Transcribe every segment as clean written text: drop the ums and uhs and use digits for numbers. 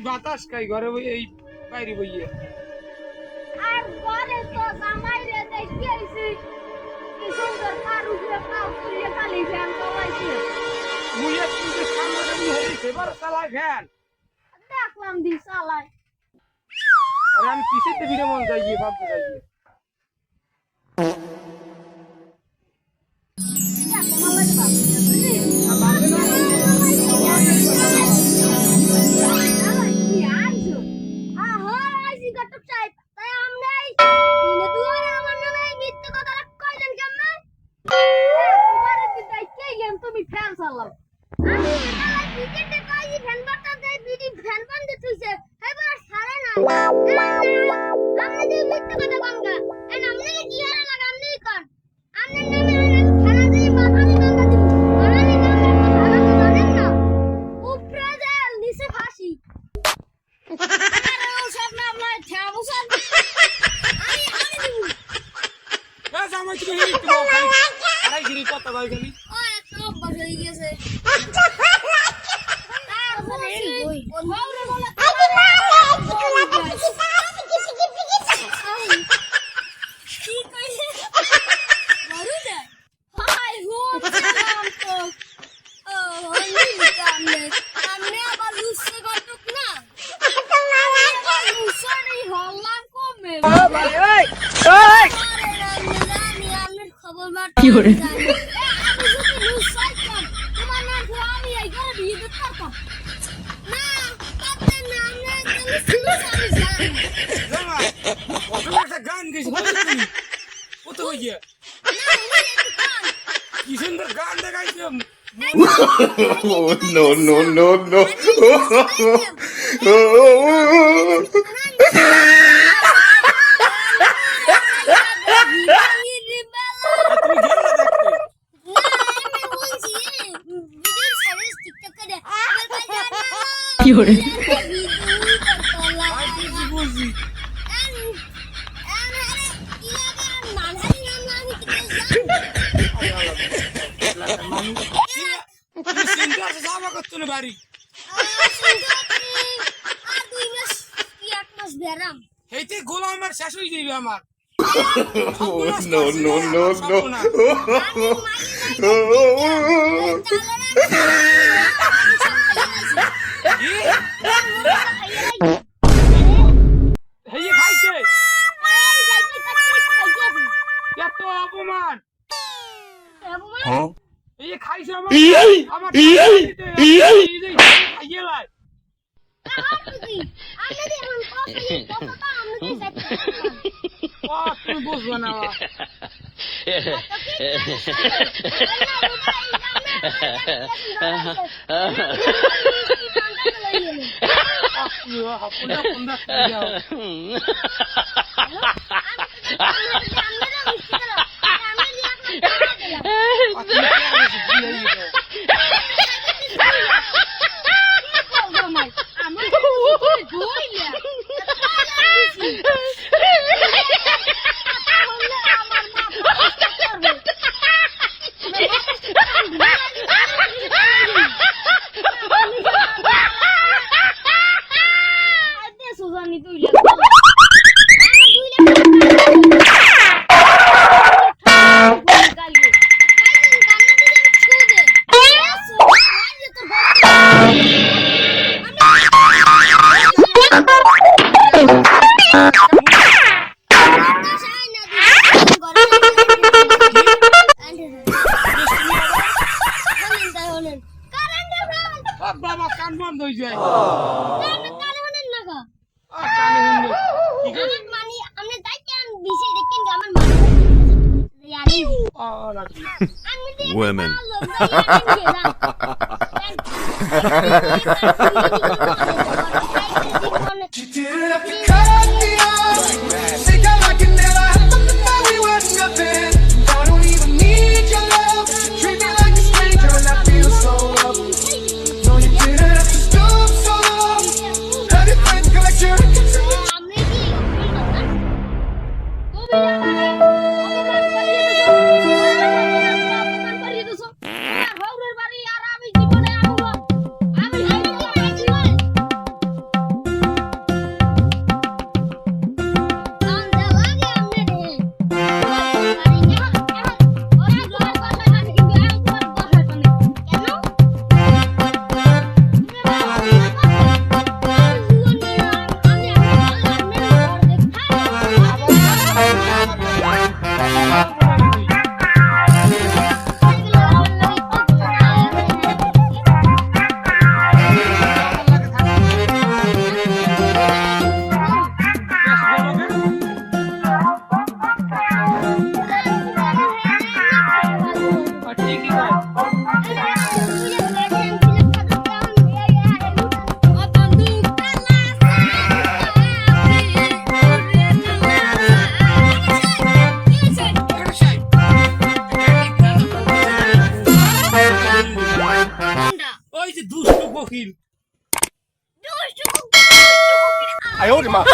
বাতাস খাই ঘরে বই এই বাইরে বইয়ে আর ঘরে তো জামাই রে দেখি আইছি কি সুন্দর কারু দিয়ে কাউ তুলে খালি ফ্যান চালাইছে মুইয়ে তুই সামনে আমি হইছে বার চালাই ফ্যান দেখলাম দি চালাই আর আমি পিছেতে ফিরে মন যাইয়ে ভাবতে যাইয়ে জামাই তুমি হেই তো আড়াই গিরি কত ভাই জানি ও এত বড় হয়ে গেছে কি করে গান গেছি কত হইয়া কি সুন্দর গান দেখাইছে no, no, no, no. কি করে বাড়ি এইতে গোলামের শেষ হয়ে যাবে আমার No, no, no, no. হেই খাইছে এত অপমান এই খাইছে আমার আমার খাইয়ে লাই তুমি বুঝবো না বাবা কান বন্ধ হয়ে যায় কানে হলেন না গো কানে হলো কি গো মানে আপনি দেখেন বিশে দেখেন আমার মানে ইয়ারি Women. তুমি অপমান করিয়ে দিছো অপমান করিয়ে দিছো আর হৌরের বাড়ি আর আমি জীবনে আনবো আমি জীবনে কান দে লাগে আমনে রে ওরা জোর কথা জানি কিন্তু আমি তোমার দরকার নেই কেন ওই যে দুষ্ট কোকিল 哎呦我的妈！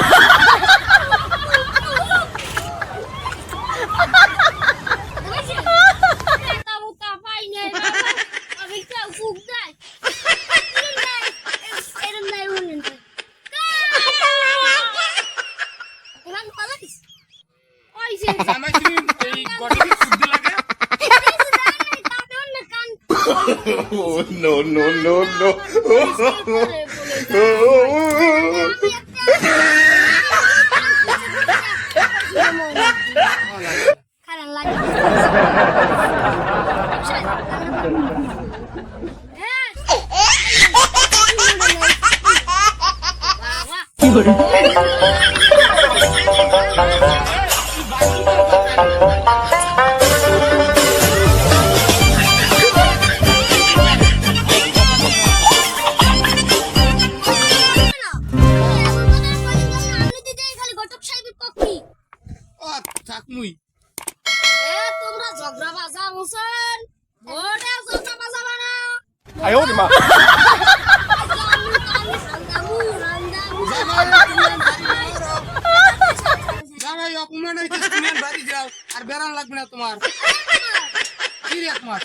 জামাই তুমি এই গটিকে শুদ্ধ লাগে Oh no no no no! খারাপ লাগে কি hore ও থাক মুই তোমরা ঝগড়া বাজা হোসেন ওটা ঝগড়া বাজাবা না 哎呦我的妈！ জামাই অপমান হইতেছে তুমি আর বাড়ি যাও আর বেরান লাগবে না তোমার কি রে তোমার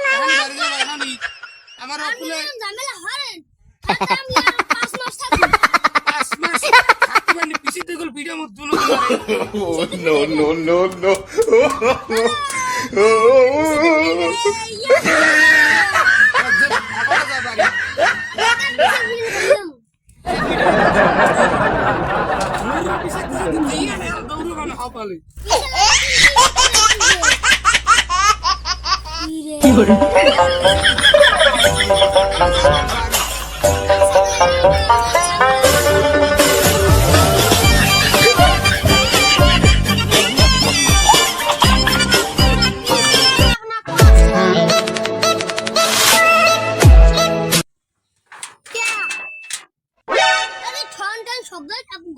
এখন বাড়ি যাও এখনই আমার অপুলে ঝামেলা হরেন আমি আর 5 মাস থাকি 5 মাস থাকতে পারি পিছিয়ে দেখল ভিডিও মত দুনো Oh no no no no! আবার যা বাড়ি দিয়ে না দৌড় বানা হাপালে কি hore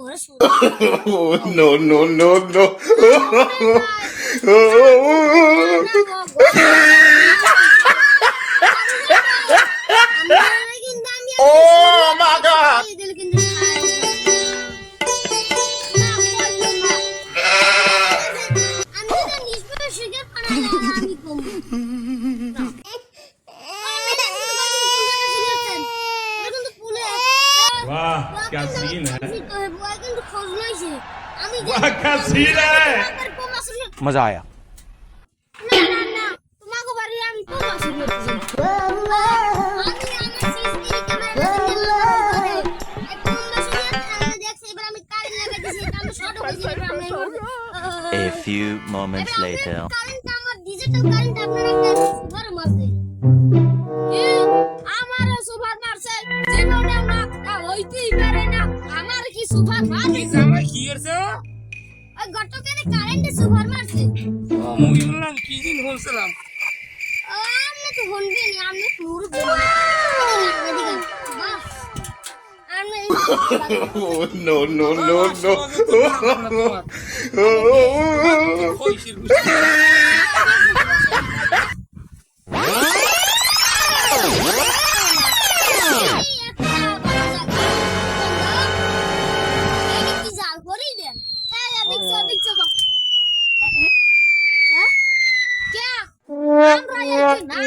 Oh no no no no! Oh my god! वाह क्या सीन है আমি वाह क्या सीन है मजा आया না না না তোমাকে বাড়ি আমি কোন মাসে দিয়েছি আমি আমার সিসিটিভি ক্যামেরা এই কোন মাসে আমি দেখছি এবার আমি কারেন্ট লাগাই দিয়েছি এটা আমি শর্ট হয়ে যাবে আমরা A few moments later. Current আমার ডিজিটাল কারেন্ট আপনারা একটা সুপার মারছে আমার সুপার মারছে জীবনে না হইতেই পারে না আমার কি সুপার মারছে জামাই কি করছে ওই গটকের কারেন্টে সুপার মারছে মুই বললাম কি দিন হলছিলাম আমনে তো হনবি নি আমনে পুরো আমনে Oh no no no no! কইছিস কি জাল করি দেন দেখছো হ্যাঁ কে আমরা এই না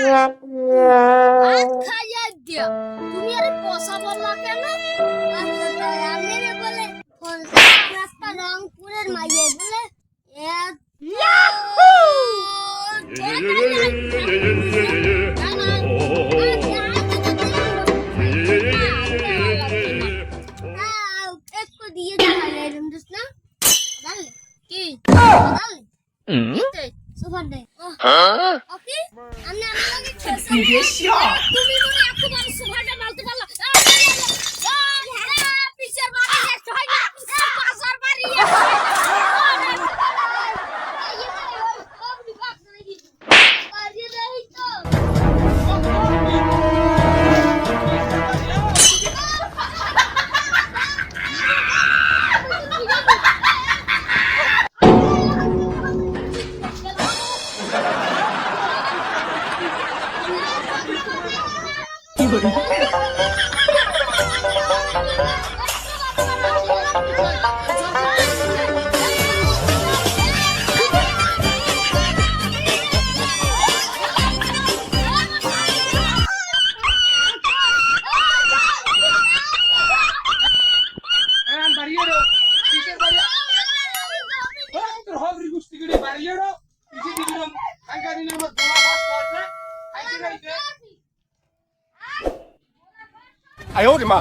ভাত খাইয়া দিয়া তুমি আরে পয়সা বললা কেন আমি রে বলে রাস্তা রংপুরের মাইয়ে বলে একটু দিয়ে দেখালে রুমদুস না ডালে কি ডালে সুপার দে ওকে আমি আমাকে খেলছি তুমি মনে একবার সুপারটা মারতে পারলা পিছের বাড়ি দেখতে হয় না পাশার বাড়ি বাড়িয়েড়ো কিসের বাড়ি তোর হবরি গুষ্টি গড়ি বাড়িয়েড়ো কিসে দিলাম আইগা দিনের মধ্যে গোলা বাস করবে আইতে গাইতে 哎呦我的妈！